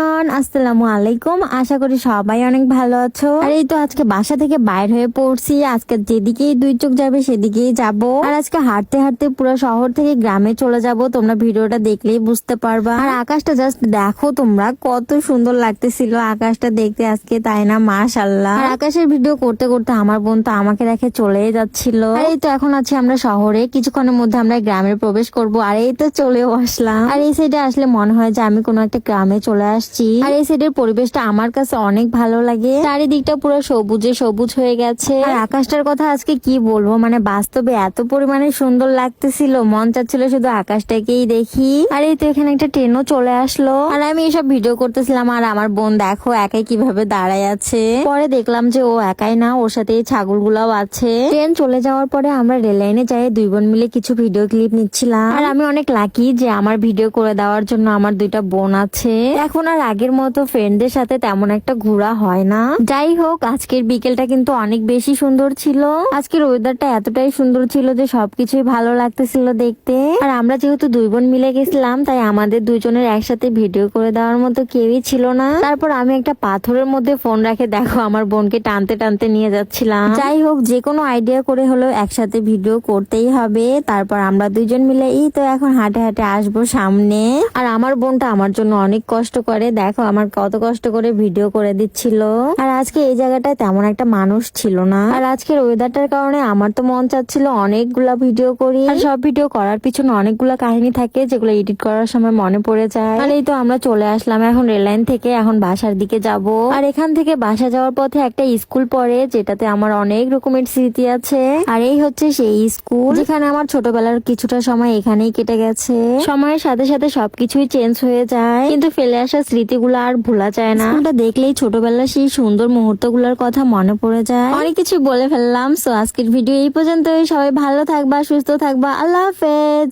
Everyone, আসসালামু আলাইকুম। আশা করি সবাই অনেক ভালো আছো। আর এই তো আজকে বাসা থেকে বাইর হয়ে পড়ছি। আজকে যেদিকেই দুই চোখ যাবে সেদিকেই যাব। আর আজকে হাঁটতে হাঁটতে পুরো শহর থেকে গ্রামে চলে যাব। তোমরা ভিডিওটা দেখলেই বুঝতে পারবা। আর আকাশটা জাস্ট দেখো তোমরা, কত সুন্দর লাগতেছিল আকাশটা দেখতে আজকে, তাই না? মাশাআল্লাহ। আর আকাশের ভিডিও করতে করতে আমার বোন তো আমাকে রেখে চলেই যাচ্ছিল। আর এই তো এখন আছি আমরা শহরে, কিছুক্ষণের মধ্যে আমরা গ্রামে প্রবেশ করব। আর এই তো চলেও আসলাম। আর এই সাইডে আসলে মনে হয় যে আমি কোনো একটা গ্রামে চলে আসছি। আর এই সাইডের পরিবেশটা আমার কাছে অনেক ভালো লাগে। চারিদিকটা পুরো সবুজে সবুজ হয়ে গেছে। আর আকাশটার কথা আজকে কি বলবো, মানে বাস্তবে এত পরিমাণে সুন্দর লাগতেছিল, মন চাচ্ছিল শুধু আকাশটাকেই দেখি। আর এই তো এখানে একটা ট্রেনও চলে আসলো। আর আমি এসব ভিডিও করতেছিলাম, আর আমার বোন দেখো একাই কিভাবে দাঁড়ায় আছে। পরে দেখলাম যে ও একাই না, ওর সাথে এই ছাগলগুলাও আছে। ট্রেন চলে যাওয়ার পরে আমরা রেল লাইনে যাই দুই বোন মিলে কিছু ভিডিও ক্লিপ নিচ্ছিলাম। আর আমি অনেক লাকি যে আমার ভিডিও করে দেওয়ার জন্য আমার দুইটা বোন আছে। এখন আর আগের মতো ফ্রেন্ডদের সাথে তেমন একটা ঘোরা হয় না। যাই হোক, আজকের বিকেলটা কিন্তু অনেক বেশি সুন্দর ছিল। আজকের ওয়েদারটা এতটাই সুন্দর ছিল যে সবকিছুই ভালো লাগতেছিল দেখতে। আর আমরা যেহেতু দুই বোন মিলে গেছিলাম, তাই আমাদের দুইজনের একসাথে ভিডিও করে দেওয়ার মতো কেউই ছিল না। তারপর আমি একটা পাথরের মধ্যে ফোন রাখে দেখো আমার বোনকে টানতে টানতে নিয়ে যাচ্ছিলাম। যাই হোক, যে কোনো আইডিয়া করে হলেও একসাথে ভিডিও করতেই হবে। তারপর আমরা দুইজন মিলে এই তো এখন হাঁটে হাঁটে আসবো সামনে। আর আমার বোনটা আমার জন্য অনেক কষ্ট করে, দেখো আমার কত কষ্ট করে ভিডিও করে দিচ্ছিল। আর আজকে এই জায়গাটায় তেমন একটা মানুষ ছিল না। আর আজকের ওয়েদারটার কারণে আমার তো মন চাচ্ছিল অনেকগুলা ভিডিও করি। আর সব ভিডিও করার পিছনে অনেকগুলা কাহিনী থাকে যেগুলো এডিট করার সময় মনে পড়ে যায়। আর এই তো আমরা চলে আসলাম এখন রেল লাইন থেকে, এখন বাসার দিকে যাব। আর এখান থেকে বাসা যাওয়ার পথে একটা স্কুল পড়ে, যেটাতে আমার অনেক রকমের স্মৃতি আছে। আর এই হচ্ছে সেই স্কুল যেখানে আমার ছোটবেলার কিছুটা সময় এখানেই কেটে গেছে। সময়ের সাথে সাথে সবকিছুই চেঞ্জ হয়ে যায়, কিন্তু ফেলে আসা স্মৃতিগুলো আর ভোলা যায় না। স্কুলটা দেখলেই ছোটবেলার সেই সুন্দর মুহূর্তগুলোর কথা মনে পড়ে যায়। অনেক কিছু বলে ফেললাম। সো আজকের ভিডিও এই পর্যন্তই। সবাই ভালো থাকবা, সুস্থ থাকবা। আল্লাহ হাফেজ।